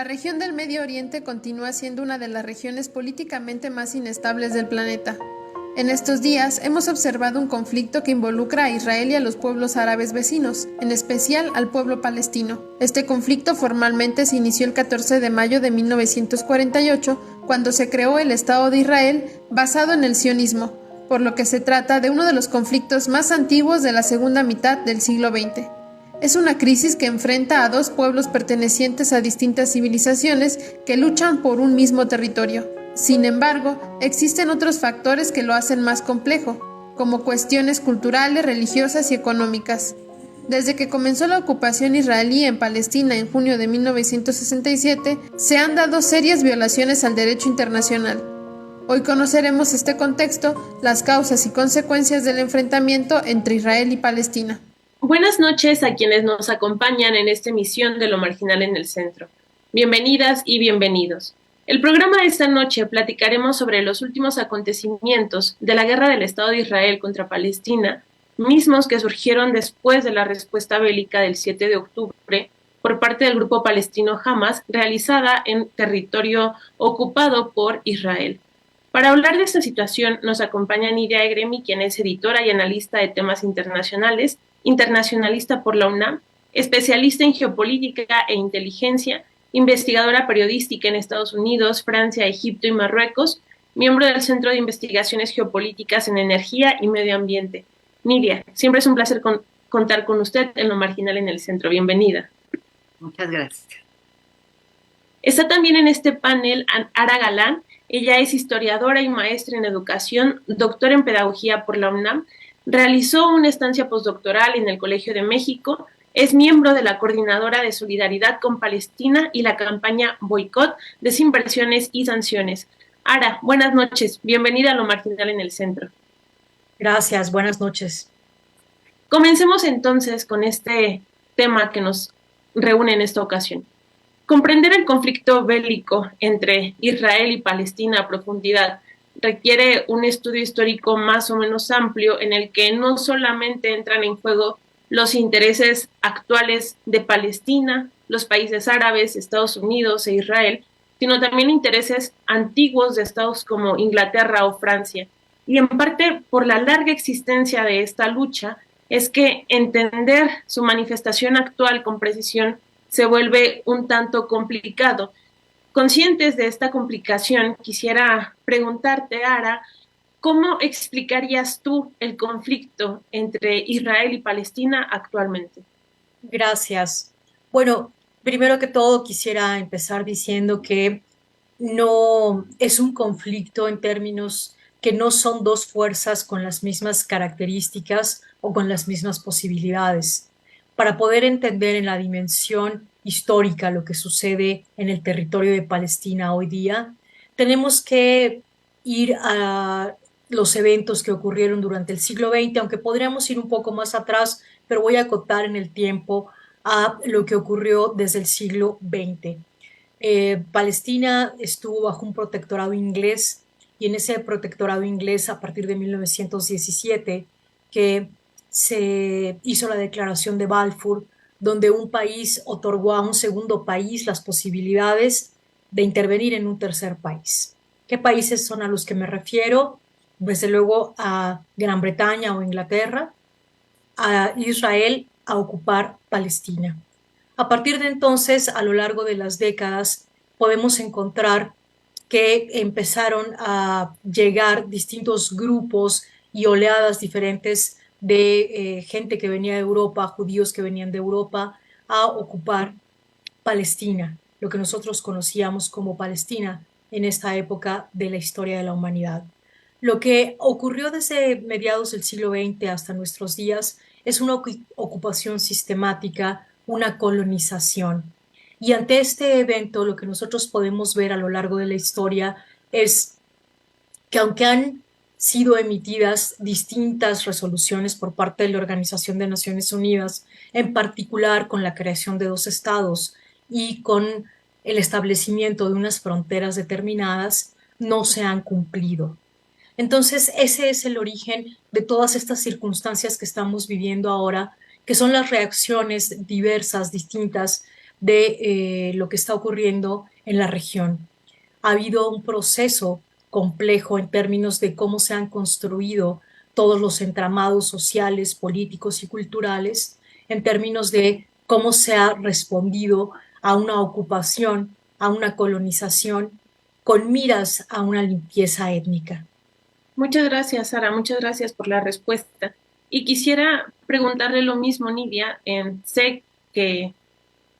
La región del Medio Oriente continúa siendo una de las regiones políticamente más inestables del planeta. En estos días hemos observado un conflicto que involucra a Israel y a los pueblos árabes vecinos, en especial al pueblo palestino. Este conflicto formalmente se inició el 14 de mayo de 1948, cuando se creó el Estado de Israel basado en el sionismo, por lo que se trata de uno de los conflictos más antiguos de la segunda mitad del siglo XX. Es una crisis que enfrenta a dos pueblos pertenecientes a distintas civilizaciones que luchan por un mismo territorio. Sin embargo, existen otros factores que lo hacen más complejo, como cuestiones culturales, religiosas y económicas. Desde que comenzó la ocupación israelí en Palestina en junio de 1967, se han dado serias violaciones al derecho internacional. Hoy conoceremos este contexto, las causas y consecuencias del enfrentamiento entre Israel y Palestina. Buenas noches a quienes nos acompañan en esta emisión de Lo Marginal en el Centro. Bienvenidas y bienvenidos. El programa de esta noche platicaremos sobre los últimos acontecimientos de la guerra del Estado de Israel contra Palestina, mismos que surgieron después de la respuesta bélica del 7 de octubre por parte del grupo palestino Hamas, realizada en territorio ocupado por Israel. Para hablar de esta situación nos acompaña Nidia Egremi, quien es editora y analista de temas internacionales, internacionalista por la UNAM, especialista en geopolítica e inteligencia, investigadora periodística en Estados Unidos, Francia, Egipto y Marruecos, miembro del Centro de Investigaciones Geopolíticas en Energía y Medio Ambiente. Nidia, siempre es un placer contar con usted en Lo Marginal en el Centro. Bienvenida. Muchas gracias. Está también en este panel Ara Galán. Ella es historiadora y maestra en educación, doctora en pedagogía por la UNAM, realizó una estancia postdoctoral en el Colegio de México, es miembro de la Coordinadora de Solidaridad con Palestina y la campaña Boicot, Desinversiones y Sanciones. Ara, buenas noches, bienvenida a Lo Marginal en el Centro. Gracias, buenas noches. Comencemos entonces con este tema que nos reúne en esta ocasión. Comprender el conflicto bélico entre Israel y Palestina a profundidad requiere un estudio histórico más o menos amplio en el que no solamente entran en juego los intereses actuales de Palestina, los países árabes, Estados Unidos e Israel, sino también intereses antiguos de estados como Inglaterra o Francia. Y en parte por la larga existencia de esta lucha es que entender su manifestación actual con precisión se vuelve un tanto complicado. Conscientes de esta complicación, quisiera preguntarte, Ara, ¿cómo explicarías tú el conflicto entre Israel y Palestina actualmente? Gracias. Bueno, primero que todo quisiera empezar diciendo que no es un conflicto en términos que no son dos fuerzas con las mismas características o con las mismas posibilidades. Para poder entender en la dimensión histórica lo que sucede en el territorio de Palestina hoy día, tenemos que ir a los eventos que ocurrieron durante el siglo XX, aunque podríamos ir un poco más atrás, pero voy a acotar en el tiempo a lo que ocurrió desde el siglo XX. Palestina estuvo bajo un protectorado inglés y en ese protectorado inglés a partir de 1917 que se hizo la declaración de Balfour, donde un país otorgó a un segundo país las posibilidades de intervenir en un tercer país. ¿Qué países son a los que me refiero? Desde luego a Gran Bretaña o Inglaterra, a Israel a ocupar Palestina. A partir de entonces, a lo largo de las décadas, podemos encontrar que empezaron a llegar distintos grupos y oleadas diferentes de gente que venía de Europa, judíos que venían de Europa, a ocupar Palestina, lo que nosotros conocíamos como Palestina en esta época de la historia de la humanidad. Lo que ocurrió desde mediados del siglo XX hasta nuestros días es una ocupación sistemática, una colonización. Y ante este evento, lo que nosotros podemos ver a lo largo de la historia es que aunque han sido emitidas distintas resoluciones por parte de la Organización de Naciones Unidas, en particular con la creación de dos estados y con el establecimiento de unas fronteras determinadas, no se han cumplido. Entonces, ese es el origen de todas estas circunstancias que estamos viviendo ahora, que son las reacciones diversas, distintas de lo que está ocurriendo en la región. Ha habido un proceso complejo en términos de cómo se han construido todos los entramados sociales, políticos y culturales, en términos de cómo se ha respondido a una ocupación, a una colonización, con miras a una limpieza étnica. Muchas gracias, Sara, muchas gracias por la respuesta. Y quisiera preguntarle lo mismo, Nidia. Sé que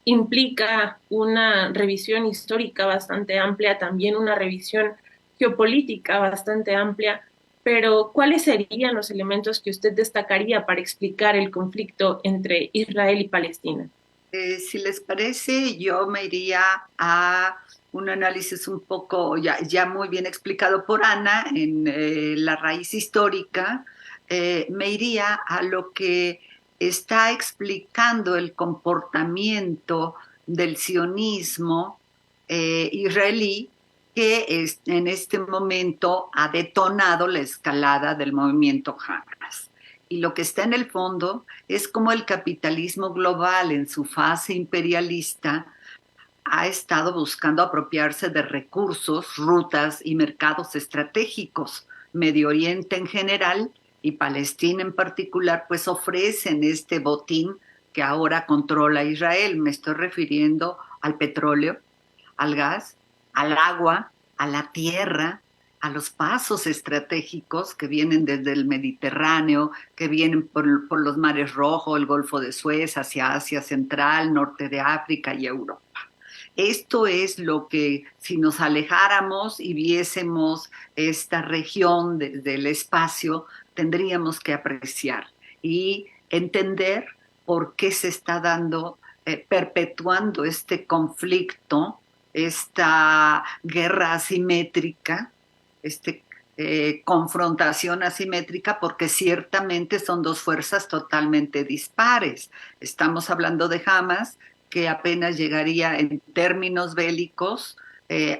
implica una revisión histórica bastante amplia, también una revisión geopolítica bastante amplia, pero ¿cuáles serían los elementos que usted destacaría para explicar el conflicto entre Israel y Palestina? Si les parece, yo me iría a un análisis un poco ya muy bien explicado por Ana en la raíz histórica. Me iría a lo que está explicando el comportamiento del sionismo israelí, que en este momento ha detonado la escalada del movimiento Hamas. Y lo que está en el fondo es cómo el capitalismo global en su fase imperialista ha estado buscando apropiarse de recursos, rutas y mercados estratégicos. Medio Oriente en general y Palestina en particular, pues ofrecen este botín que ahora controla Israel. Me estoy refiriendo al petróleo, al gas, al agua, a la tierra, a los pasos estratégicos que vienen desde el Mediterráneo, que vienen por los mares rojos, el Golfo de Suez, hacia Asia Central, norte de África y Europa. Esto es lo que, si nos alejáramos y viésemos esta región del espacio, tendríamos que apreciar y entender por qué se está dando, perpetuando este conflicto, esta guerra asimétrica, confrontación asimétrica, porque ciertamente son dos fuerzas totalmente dispares. Estamos hablando de Hamas, que apenas llegaría en términos bélicos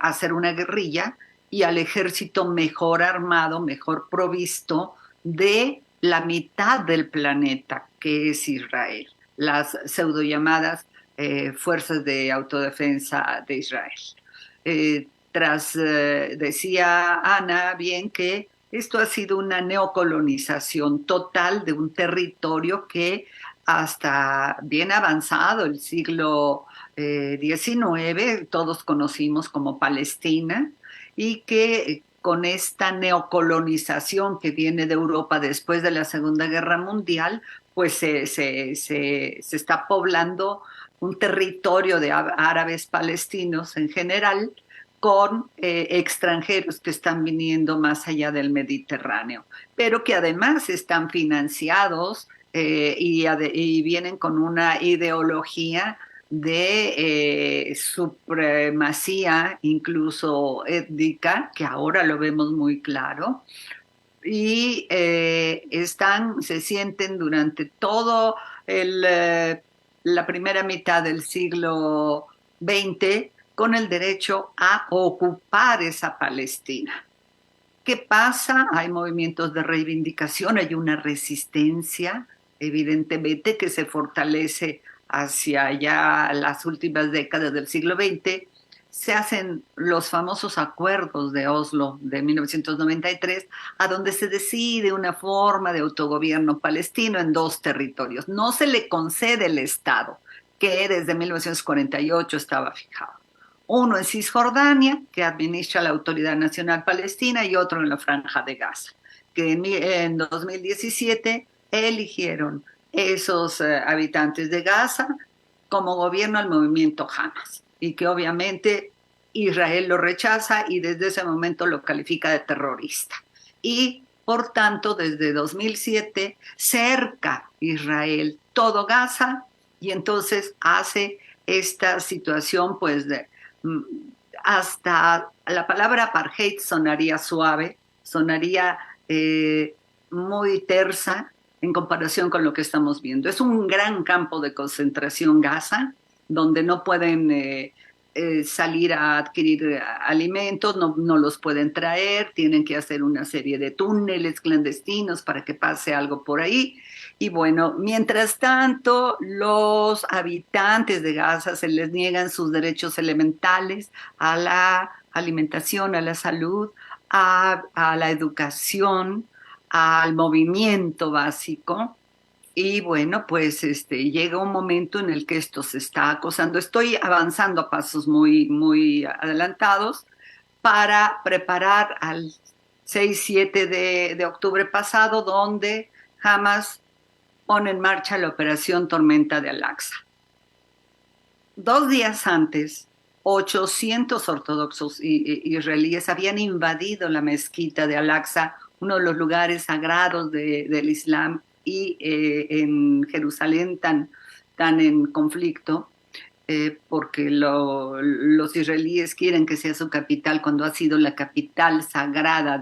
a ser una guerrilla, y al ejército mejor armado, mejor provisto de la mitad del planeta, que es Israel, las pseudo llamadas fuerzas de autodefensa de Israel. Decía Ana bien que esto ha sido una neocolonización total de un territorio que hasta bien avanzado el siglo XIX todos conocimos como Palestina, y que con esta neocolonización que viene de Europa después de la Segunda Guerra Mundial, pues se está poblando un territorio de árabes palestinos en general, con extranjeros que están viniendo más allá del Mediterráneo, pero que además están financiados y vienen con una ideología de supremacía, incluso étnica, que ahora lo vemos muy claro, y se sienten durante todo la primera mitad del siglo XX con el derecho a ocupar esa Palestina. ¿Qué pasa? Hay movimientos de reivindicación, hay una resistencia, evidentemente, que se fortalece hacia ya las últimas décadas del siglo XX. Se hacen los famosos acuerdos de Oslo de 1993, a donde se decide una forma de autogobierno palestino en dos territorios. No se le concede el Estado, que desde 1948 estaba fijado. Uno en Cisjordania, que administra la Autoridad Nacional Palestina, y otro en la Franja de Gaza, que en 2017 eligieron esos habitantes de Gaza como gobierno al movimiento Hamas, y que obviamente Israel lo rechaza y desde ese momento lo califica de terrorista. Y por tanto, desde 2007 cerca Israel todo Gaza, y entonces hace esta situación, pues mm, hasta la palabra apartheid sonaría suave, sonaría muy tersa en comparación con lo que estamos viendo. Es un gran campo de concentración Gaza, donde no pueden salir a adquirir alimentos, no los pueden traer, tienen que hacer una serie de túneles clandestinos para que pase algo por ahí. Y bueno, mientras tanto, los habitantes de Gaza se les niegan sus derechos elementales a la alimentación, a la salud, a la educación, al movimiento básico. Y bueno, pues llega un momento en el que esto se está acosando. Estoy avanzando a pasos muy adelantados para preparar al 6-7 de octubre pasado, donde Hamas pone en marcha la operación Tormenta de Al-Aqsa. 2 días antes, 800 ortodoxos israelíes habían invadido la mezquita de Al-Aqsa, uno de los lugares sagrados del Islam, y en Jerusalén tan en conflicto, porque los israelíes quieren que sea su capital cuando ha sido la capital sagrada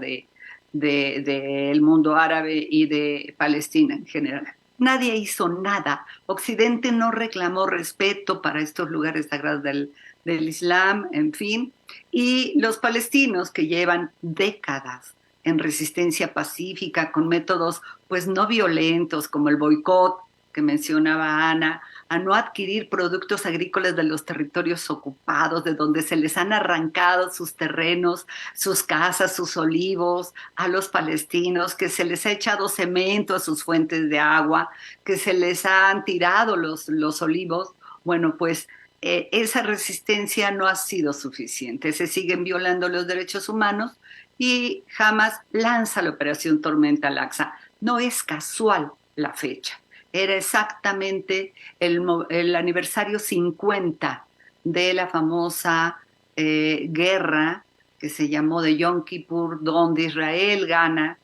del mundo árabe y de Palestina en general. Nadie hizo nada. Occidente no reclamó respeto para estos lugares sagrados del Islam, en fin. Y los palestinos, que llevan décadas en resistencia pacífica con métodos pues no violentos como el boicot que mencionaba Ana, a no adquirir productos agrícolas de los territorios ocupados, de donde se les han arrancado sus terrenos, sus casas, sus olivos, a los palestinos, que se les ha echado cemento a sus fuentes de agua, que se les han tirado los olivos. Bueno, pues esa resistencia no ha sido suficiente. Se siguen violando los derechos humanos y Hamas lanza la operación Tormenta Al-Aqsa. No es casual la fecha. Era exactamente el aniversario 50 de la famosa guerra que se llamó de Yom Kippur, donde Israel gana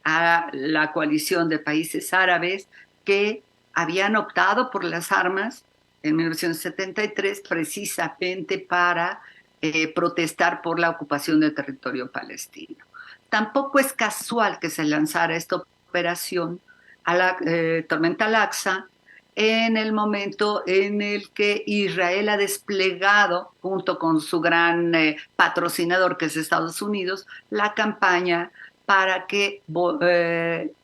a la coalición de países árabes que habían optado por las armas en 1973 precisamente para protestar por la ocupación del territorio palestino. Tampoco es casual que se lanzara esta operación a la Tormenta Al-Aqsa en el momento en el que Israel ha desplegado, junto con su gran patrocinador, que es Estados Unidos, la campaña para que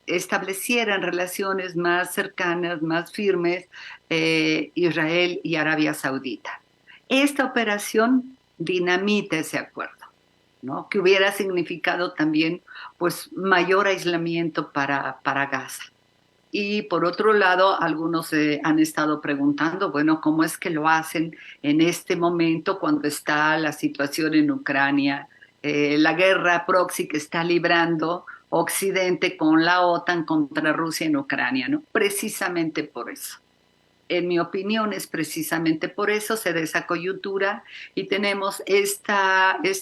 establecieran relaciones más cercanas, más firmes, Israel y Arabia Saudita. Esta operación dinamita ese acuerdo, ¿no? Que hubiera significado también pues, mayor aislamiento para Gaza. Y por otro lado, algunos han estado preguntando, bueno, ¿cómo es que lo hacen en este momento cuando está la situación en Ucrania, la guerra proxy que está librando Occidente con la OTAN contra Rusia en Ucrania, ¿no? Precisamente por eso. En mi opinión, es precisamente por eso se da esa coyuntura y tenemos este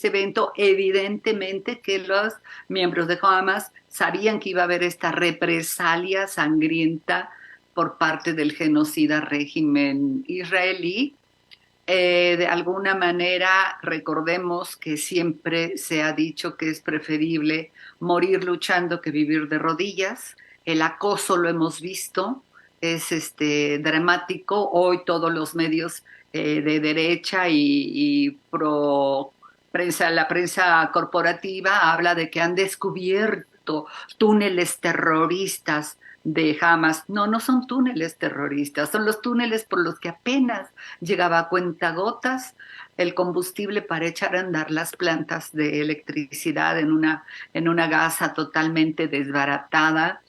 evento. Evidentemente que los miembros de Hamas sabían que iba a haber esta represalia sangrienta por parte del genocida régimen israelí. De alguna manera, recordemos que siempre se ha dicho que es preferible morir luchando que vivir de rodillas. El acoso lo hemos visto, es dramático. Hoy todos los medios de derecha y pro prensa, la prensa corporativa habla de que han descubierto túneles terroristas de Hamas. No son túneles terroristas, son los túneles por los que apenas llegaba a cuentagotas el combustible para echar a andar las plantas de electricidad en una Gaza totalmente desbaratada,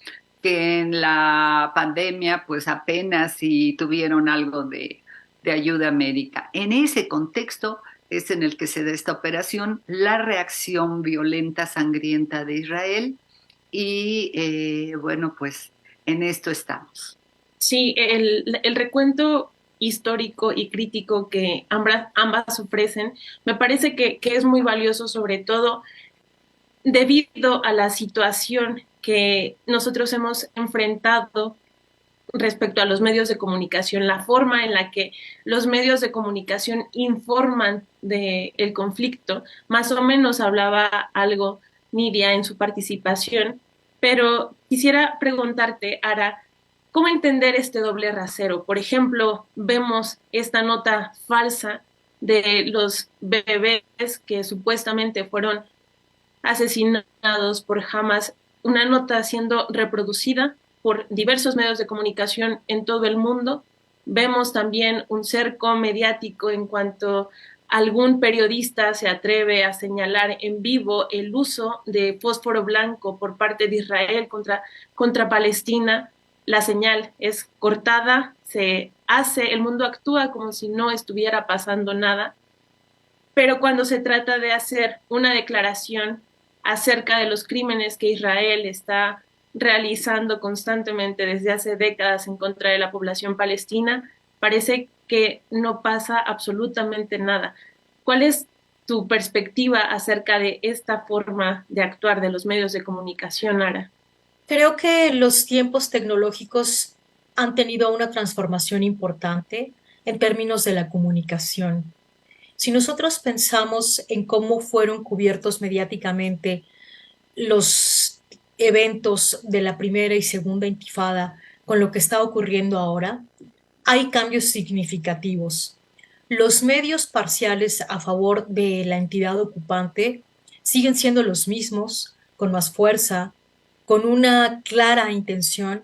que en la pandemia pues apenas si tuvieron algo de ayuda médica. En ese contexto es en el que se da esta operación, la reacción violenta, sangrienta de Israel y bueno, pues en esto estamos. Sí, el recuento histórico y crítico que ambas ofrecen me parece que es muy valioso, sobre todo debido a la situación que nosotros hemos enfrentado respecto a los medios de comunicación, la forma en la que los medios de comunicación informan del conflicto. Más o menos hablaba algo Nidia en su participación, pero quisiera preguntarte, Ara, ¿cómo entender este doble rasero? Por ejemplo, vemos esta nota falsa de los bebés que supuestamente fueron asesinados por Hamas, una nota siendo reproducida por diversos medios de comunicación en todo el mundo. Vemos también un cerco mediático en cuanto algún periodista se atreve a señalar en vivo el uso de fósforo blanco por parte de Israel contra Palestina. La señal es cortada, el mundo actúa como si no estuviera pasando nada, pero cuando se trata de hacer una declaración acerca de los crímenes que Israel está realizando constantemente desde hace décadas en contra de la población palestina, parece que no pasa absolutamente nada. ¿Cuál es tu perspectiva acerca de esta forma de actuar de los medios de comunicación, Ara? Creo que los tiempos tecnológicos han tenido una transformación importante en términos de la comunicación. Si nosotros pensamos en cómo fueron cubiertos mediáticamente los eventos de la primera y segunda intifada con lo que está ocurriendo ahora, hay cambios significativos. Los medios parciales a favor de la entidad ocupante siguen siendo los mismos, con más fuerza, con una clara intención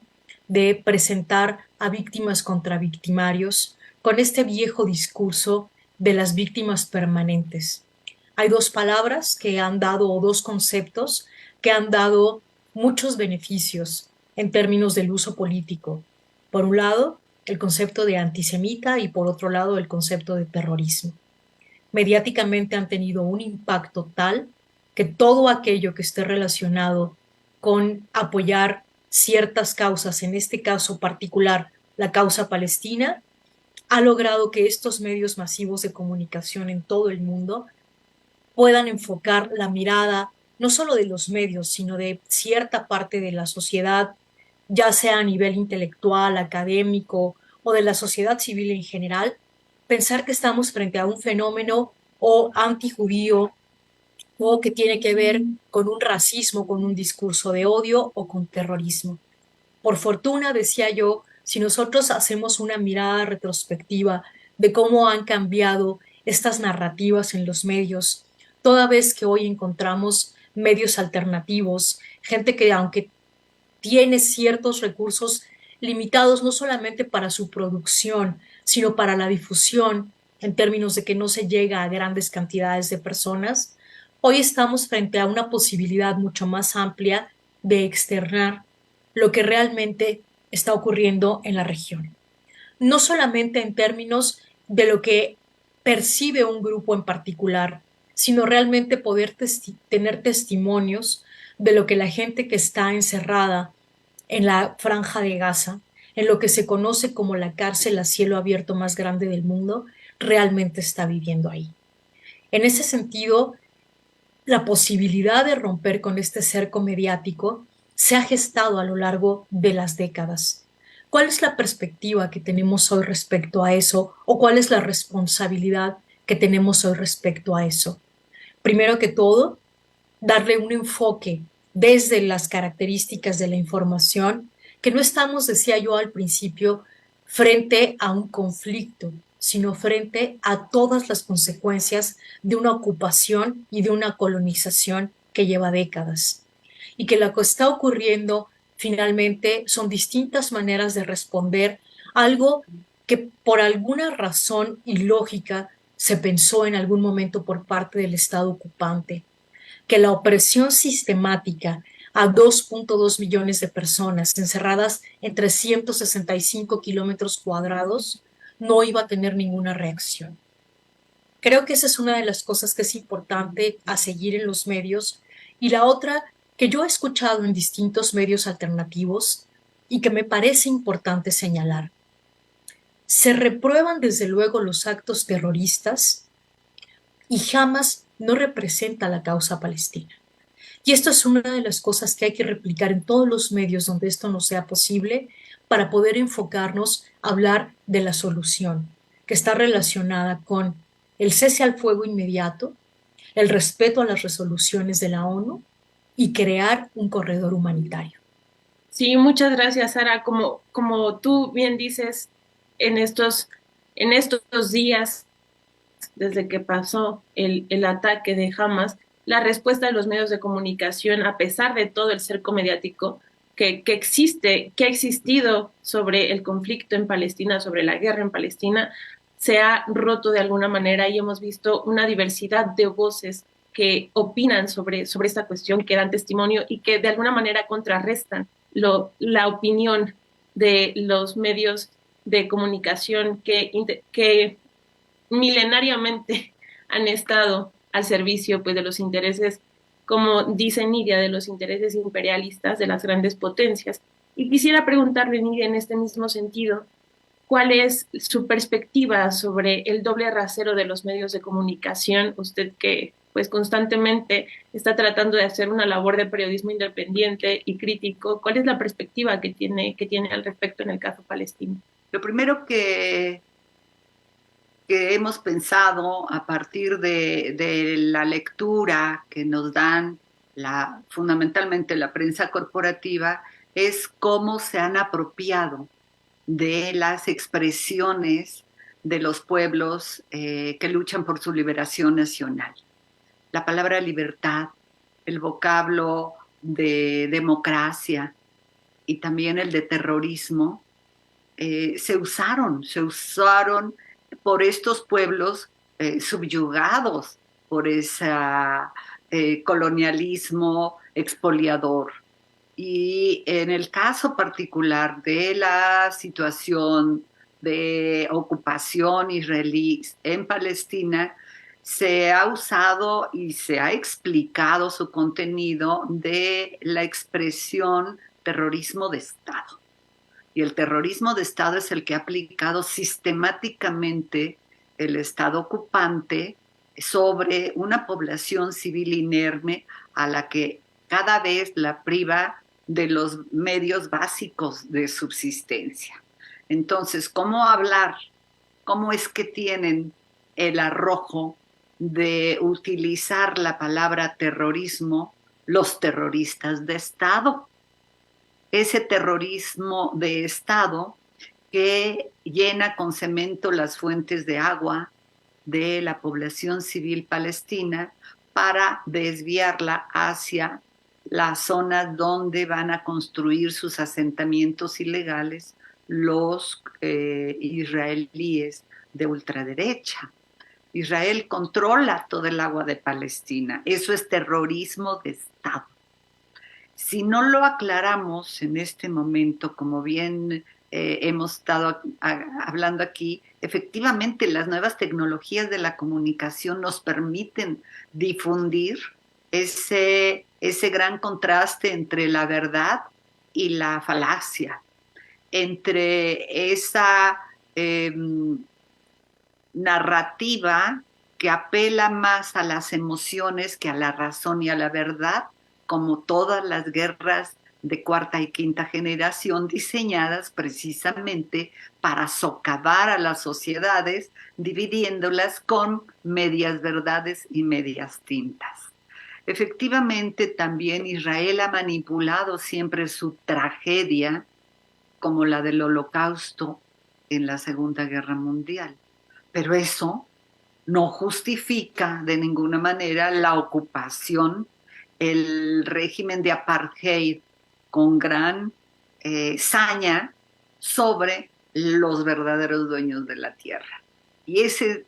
de presentar a víctimas contra victimarios, con este viejo discurso de las víctimas permanentes. Hay dos palabras que han dado, o dos conceptos que han dado muchos beneficios en términos del uso político. Por un lado, el concepto de antisemita y por otro lado, el concepto de terrorismo. Mediáticamente han tenido un impacto tal que todo aquello que esté relacionado con apoyar ciertas causas, en este caso particular, la causa palestina, ha logrado que estos medios masivos de comunicación en todo el mundo puedan enfocar la mirada no solo de los medios, sino de cierta parte de la sociedad, ya sea a nivel intelectual, académico o de la sociedad civil en general, pensar que estamos frente a un fenómeno o antijudío o que tiene que ver con un racismo, con un discurso de odio o con terrorismo. Por fortuna, decía yo, si nosotros hacemos una mirada retrospectiva de cómo han cambiado estas narrativas en los medios, toda vez que hoy encontramos medios alternativos, gente que aunque tiene ciertos recursos limitados no solamente para su producción, sino para la difusión, en términos de que no se llega a grandes cantidades de personas, hoy estamos frente a una posibilidad mucho más amplia de externar lo que realmente está ocurriendo en la región. No solamente en términos de lo que percibe un grupo en particular, sino realmente poder tener testimonios de lo que la gente que está encerrada en la Franja de Gaza, en lo que se conoce como la cárcel a cielo abierto más grande del mundo, realmente está viviendo ahí. En ese sentido, la posibilidad de romper con este cerco mediático se ha gestado a lo largo de las décadas. ¿Cuál es la perspectiva que tenemos hoy respecto a eso o cuál es la responsabilidad que tenemos hoy respecto a eso? Primero que todo, darle un enfoque desde las características de la información, que no estamos, decía yo al principio, frente a un conflicto, sino frente a todas las consecuencias de una ocupación y de una colonización que lleva décadas. Y que lo que está ocurriendo finalmente son distintas maneras de responder a algo que por alguna razón ilógica se pensó en algún momento por parte del Estado ocupante, que la opresión sistemática a 2.2 millones de personas encerradas en 365 kilómetros cuadrados no iba a tener ninguna reacción. Creo que esa es una de las cosas que es importante a seguir en los medios. Y la otra que yo he escuchado en distintos medios alternativos y que me parece importante señalar. Se reprueban desde luego los actos terroristas y jamás no representa la causa palestina. Y esto es una de las cosas que hay que replicar en todos los medios donde esto no sea posible, para poder enfocarnos a hablar de la solución, que está relacionada con el cese al fuego inmediato, el respeto a las resoluciones de la ONU y crear un corredor humanitario. Sí, muchas gracias, Sara. Como tú bien dices, en estos días, desde que pasó el ataque de Hamas, la respuesta de los medios de comunicación, a pesar de todo el cerco mediático que ha existido sobre el conflicto en Palestina, sobre la guerra en Palestina, se ha roto de alguna manera y hemos visto una diversidad de voces que opinan sobre esta cuestión, que dan testimonio y que de alguna manera contrarrestan la opinión de los medios de comunicación que milenariamente han estado al servicio pues, de los intereses, como dice Nidia, de los intereses imperialistas de las grandes potencias. Y quisiera preguntarle, Nidia, en este mismo sentido, ¿cuál es su perspectiva sobre el doble rasero de los medios de comunicación? Usted que pues constantemente está tratando de hacer una labor de periodismo independiente y crítico, ¿cuál es la perspectiva que tiene al respecto en el caso palestino? Lo primero que hemos pensado a partir de la lectura que nos dan fundamentalmente la prensa corporativa es cómo se han apropiado de las expresiones de los pueblos que luchan por su liberación nacional. La palabra libertad, el vocablo de democracia y también el de terrorismo se usaron por estos pueblos subyugados por ese colonialismo expoliador. Y en el caso particular de la situación de ocupación israelí en Palestina, se ha usado y se ha explicado su contenido de la expresión terrorismo de Estado. Y el terrorismo de Estado es el que ha aplicado sistemáticamente el Estado ocupante sobre una población civil inerme a la que cada vez la priva de los medios básicos de subsistencia. Entonces, ¿cómo hablar? ¿Cómo es que tienen el arrojo de utilizar la palabra terrorismo los terroristas de Estado? Ese terrorismo de Estado que llena con cemento las fuentes de agua de la población civil palestina para desviarla hacia las zonas donde van a construir sus asentamientos ilegales los israelíes de ultraderecha. Israel controla todo el agua de Palestina. Eso es terrorismo de Estado. Si no lo aclaramos en este momento, como bien hemos estado hablando aquí, efectivamente las nuevas tecnologías de la comunicación nos permiten difundir ese gran contraste entre la verdad y la falacia, entre esa narrativa que apela más a las emociones que a la razón y a la verdad, como todas las guerras de cuarta y quinta generación diseñadas precisamente para socavar a las sociedades, dividiéndolas con medias verdades y medias tintas. Efectivamente, también Israel ha manipulado siempre su tragedia, como la del Holocausto en la Segunda Guerra Mundial. Pero eso no justifica de ninguna manera la ocupación, el régimen de apartheid con gran saña sobre los verdaderos dueños de la tierra. Y ese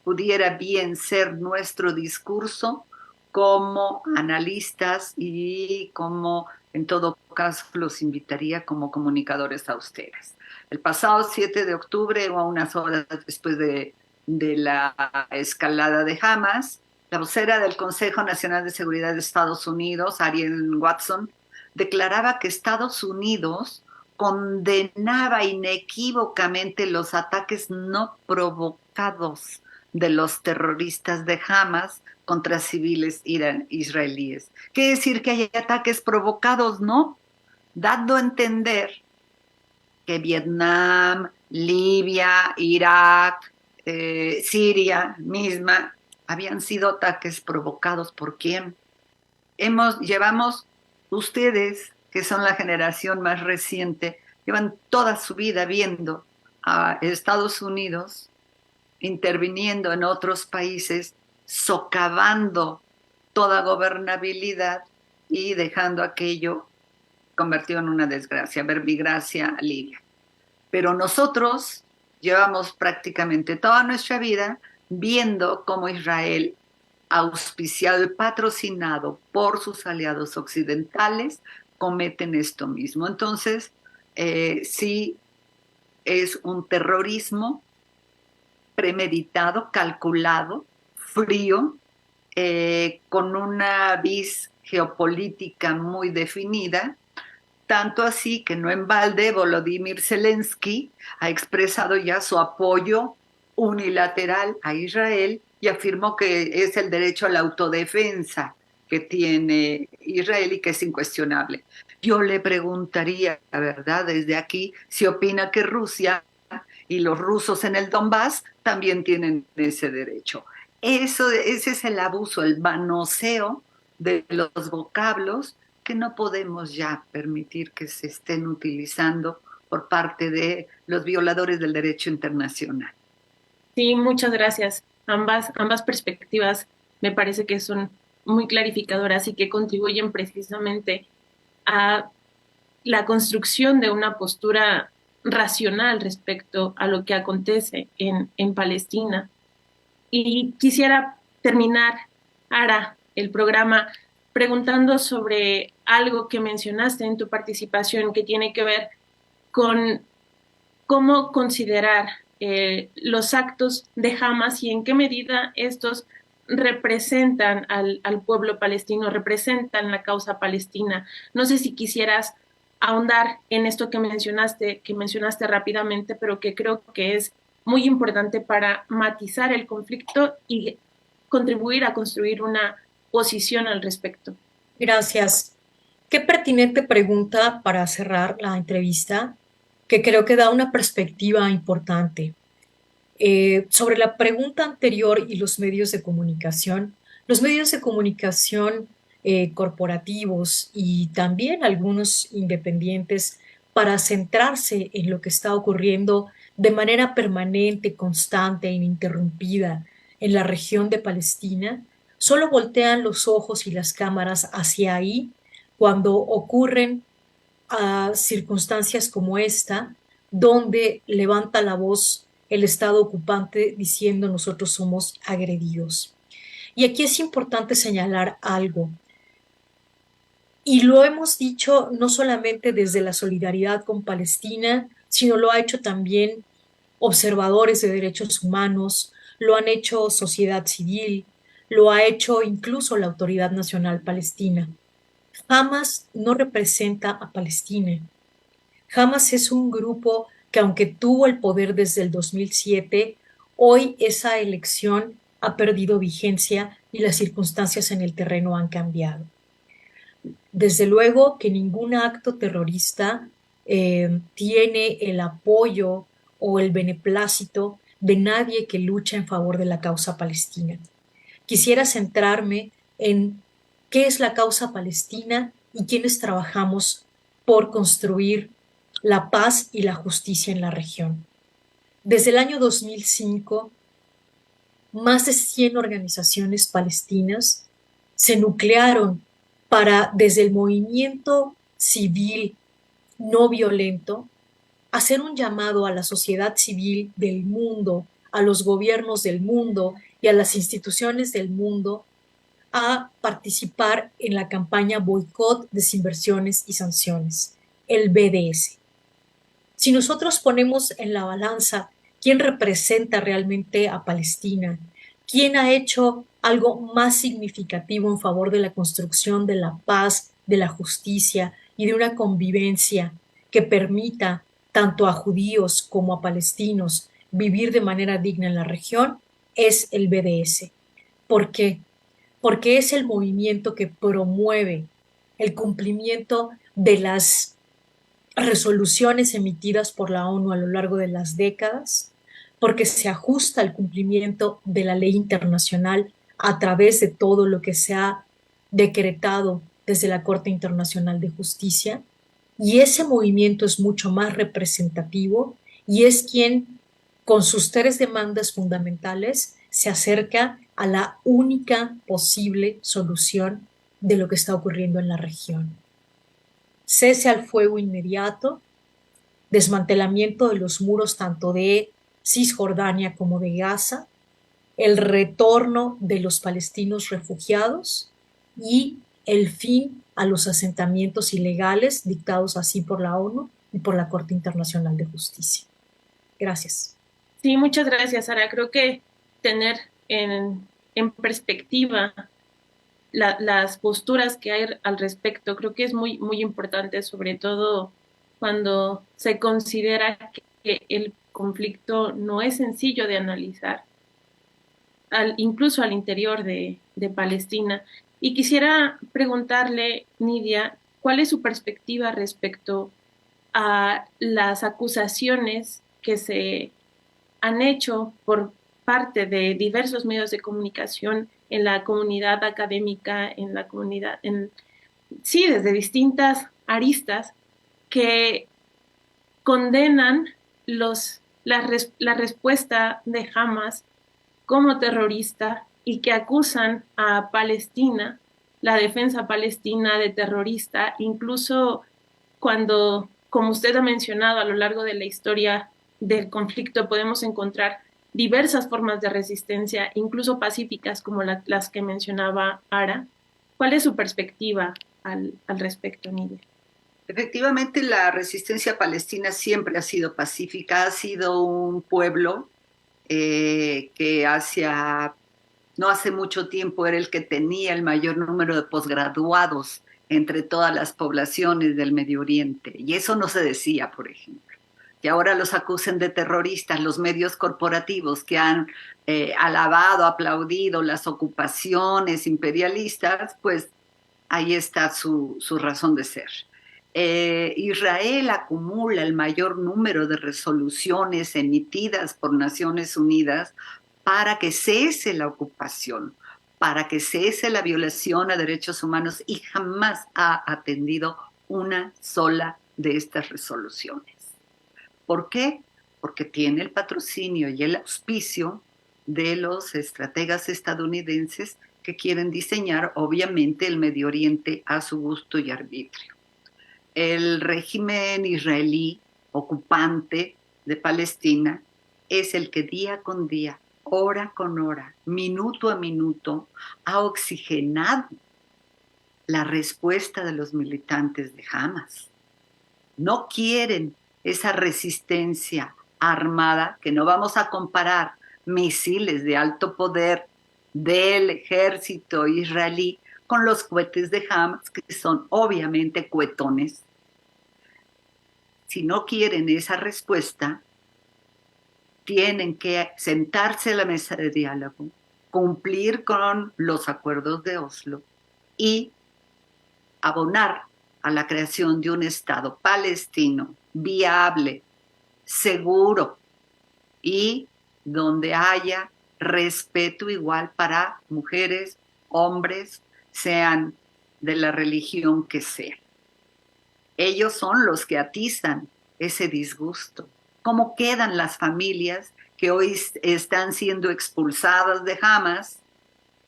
pudiera bien ser nuestro discurso como analistas y como, en todo caso, los invitaría como comunicadores a ustedes. El pasado 7 de octubre, o unas horas después de la escalada de Hamas, la vocera del Consejo Nacional de Seguridad de Estados Unidos, Ariel Watson, declaraba que Estados Unidos condenaba inequívocamente los ataques no provocados de los terroristas de Hamas contra civiles israelíes. Quiere decir que hay ataques provocados, ¿no? Dando a entender que Vietnam, Libia, Irak, Siria misma habían sido ataques provocados por quién. Llevamos, ustedes, que son la generación más reciente, llevan toda su vida viendo a Estados Unidos interviniendo en otros países, socavando toda gobernabilidad y dejando aquello convertido en una desgracia, verbigracia a Libia. Pero nosotros llevamos prácticamente toda nuestra vida viendo cómo Israel, auspiciado y patrocinado por sus aliados occidentales, cometen esto mismo. Entonces, sí es un terrorismo premeditado, calculado, frío, con una vis geopolítica muy definida, tanto así que no en balde Volodymyr Zelensky ha expresado ya su apoyo unilateral a Israel y afirmó que es el derecho a la autodefensa que tiene Israel y que es incuestionable. Yo le preguntaría, la verdad, desde aquí, si opina que Rusia y los rusos en el Donbass también tienen ese derecho. Ese es el abuso, el manoseo de los vocablos que no podemos ya permitir que se estén utilizando por parte de los violadores del derecho internacional. Sí, muchas gracias. Ambas perspectivas me parece que son muy clarificadoras y que contribuyen precisamente a la construcción de una postura racional respecto a lo que acontece en Palestina. Y quisiera terminar, Ara, el programa preguntando sobre algo que mencionaste en tu participación que tiene que ver con cómo considerar los actos de Hamas y en qué medida estos representan al pueblo palestino, representan la causa palestina. No sé si quisieras ahondar en esto que mencionaste rápidamente, pero que creo que es muy importante para matizar el conflicto y contribuir a construir una posición al respecto. Gracias. Qué pertinente pregunta para cerrar la entrevista, que creo que da una perspectiva importante. Sobre la pregunta anterior y los medios de comunicación corporativos y también algunos independientes, para centrarse en lo que está ocurriendo de manera permanente, constante e ininterrumpida en la región de Palestina, solo voltean los ojos y las cámaras hacia ahí cuando ocurren circunstancias como esta, donde levanta la voz el Estado ocupante diciendo nosotros somos agredidos. Y aquí es importante señalar algo, y lo hemos dicho no solamente desde la solidaridad con Palestina, sino lo ha hecho también observadores de derechos humanos, lo han hecho sociedad civil, lo ha hecho incluso la Autoridad Nacional Palestina. Hamas no representa a Palestina. Hamas es un grupo que, aunque tuvo el poder desde el 2007, hoy esa elección ha perdido vigencia y las circunstancias en el terreno han cambiado. Desde luego que ningún acto terrorista tiene el apoyo o el beneplácito de nadie que lucha en favor de la causa palestina. Quisiera centrarme en qué es la causa palestina y quiénes trabajamos por construir la paz y la justicia en la región. Desde el año 2005, más de 100 organizaciones palestinas se nuclearon para, desde el movimiento civil no violento, hacer un llamado a la sociedad civil del mundo, a los gobiernos del mundo y a las instituciones del mundo a participar en la campaña Boicot, Desinversiones y Sanciones, el BDS. Si nosotros ponemos en la balanza quién representa realmente a Palestina, quién ha hecho algo más significativo en favor de la construcción de la paz, de la justicia y de una convivencia que permita tanto a judíos como a palestinos vivir de manera digna en la región, es el BDS. ¿Por qué? Porque es el movimiento que promueve el cumplimiento de las resoluciones emitidas por la ONU a lo largo de las décadas, porque se ajusta al cumplimiento de la ley internacional a través de todo lo que se ha decretado desde la Corte Internacional de Justicia, y ese movimiento es mucho más representativo y es quien, con sus tres demandas fundamentales, se acerca a la única posible solución de lo que está ocurriendo en la región. Cese al fuego inmediato, desmantelamiento de los muros tanto de Cisjordania como de Gaza, el retorno de los palestinos refugiados y el fin a los asentamientos ilegales dictados así por la ONU y por la Corte Internacional de Justicia. Gracias. Sí, muchas gracias, Sara. Creo que tener en perspectiva las posturas que hay al respecto, creo que es muy, muy importante, sobre todo cuando se considera que el conflicto no es sencillo de analizar, incluso al interior de Palestina. Y quisiera preguntarle, Nidia, ¿cuál es su perspectiva respecto a las acusaciones que se han hecho por parte de diversos medios de comunicación en la comunidad académica, en la comunidad, sí, desde distintas aristas, que condenan la respuesta de Hamas como terrorista y que acusan a Palestina, la defensa palestina, de terrorista, incluso cuando, como usted ha mencionado, a lo largo de la historia del conflicto podemos encontrar diversas formas de resistencia, incluso pacíficas como las que mencionaba Ara. ¿Cuál es su perspectiva al respecto, Nidia? Efectivamente, la resistencia palestina siempre ha sido pacífica, ha sido un pueblo que no hace mucho tiempo era el que tenía el mayor número de posgraduados entre todas las poblaciones del Medio Oriente. Y eso no se decía, por ejemplo. Que ahora los acusen de terroristas, los medios corporativos que han alabado, aplaudido las ocupaciones imperialistas, pues ahí está su razón de ser. Israel acumula el mayor número de resoluciones emitidas por Naciones Unidas para que cese la ocupación, para que cese la violación a derechos humanos, y jamás ha atendido una sola de estas resoluciones. ¿Por qué? Porque tiene el patrocinio y el auspicio de los estrategas estadounidenses que quieren diseñar, obviamente, el Medio Oriente a su gusto y arbitrio. El régimen israelí ocupante de Palestina es el que día con día, hora con hora, minuto a minuto, ha oxigenado la respuesta de los militantes de Hamas. No quieren esa resistencia armada, que no vamos a comparar misiles de alto poder del ejército israelí con los cohetes de Hamas, que son obviamente cuetones. Si no quieren esa respuesta, tienen que sentarse a la mesa de diálogo, cumplir con los acuerdos de Oslo y abonar a la creación de un Estado palestino viable, seguro y donde haya respeto igual para mujeres, hombres, sean de la religión que sea. Ellos son los que atizan ese disgusto. ¿Cómo quedan las familias que hoy están siendo expulsadas de Hamas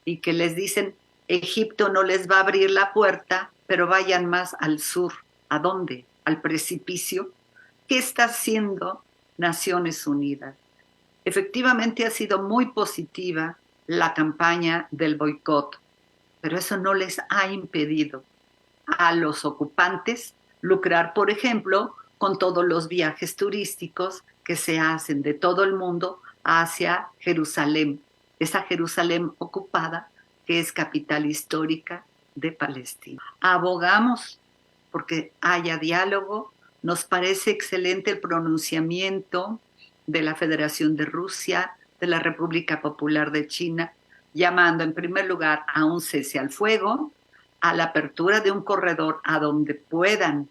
y que les dicen Egipto no les va a abrir la puerta, pero vayan más al sur? ¿A dónde? ¿Al precipicio? ¿Qué está haciendo Naciones Unidas? Efectivamente ha sido muy positiva la campaña del boicot, pero eso no les ha impedido a los ocupantes lucrar, por ejemplo, con todos los viajes turísticos que se hacen de todo el mundo hacia Jerusalén, esa Jerusalén ocupada que es capital histórica de Palestina. Abogamos porque haya diálogo. Nos parece excelente el pronunciamiento de la Federación de Rusia, de la República Popular de China, llamando en primer lugar a un cese al fuego, a la apertura de un corredor a donde puedan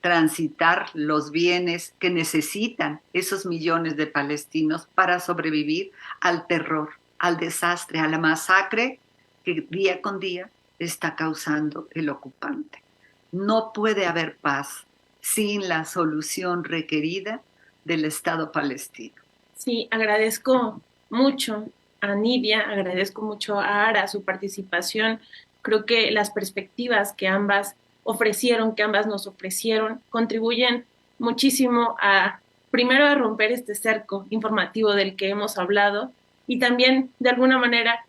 transitar los bienes que necesitan esos millones de palestinos para sobrevivir al terror, al desastre, a la masacre que día con día está causando el ocupante. No puede haber paz sin la solución requerida del Estado palestino. Sí, agradezco mucho a Nidia, agradezco mucho a Ara su participación. Creo que las perspectivas que ambas ofrecieron, que ambas nos ofrecieron, contribuyen muchísimo a, primero, a romper este cerco informativo del que hemos hablado y también, de alguna manera,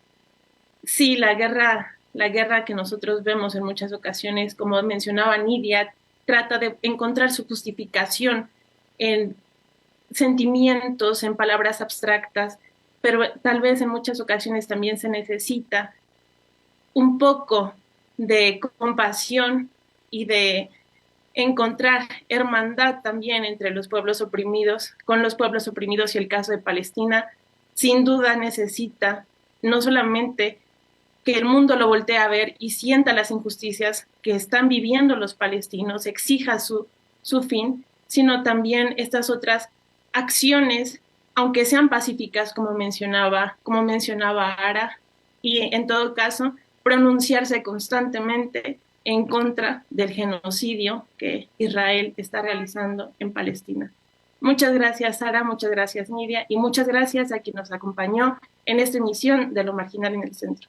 sí, la guerra que nosotros vemos en muchas ocasiones, como mencionaba Nidia, trata de encontrar su justificación en sentimientos, en palabras abstractas, pero tal vez en muchas ocasiones también se necesita un poco de compasión y de encontrar hermandad también entre los pueblos oprimidos, con los pueblos oprimidos, y el caso de Palestina sin duda necesita no solamente que el mundo lo voltee a ver y sienta las injusticias que están viviendo los palestinos, exija su fin, sino también estas otras acciones, aunque sean pacíficas, como mencionaba Ara, y en todo caso, pronunciarse constantemente en contra del genocidio que Israel está realizando en Palestina. Muchas gracias, Sara, muchas gracias, Nidia, y muchas gracias a quien nos acompañó en esta emisión de Lo Marginal en el Centro.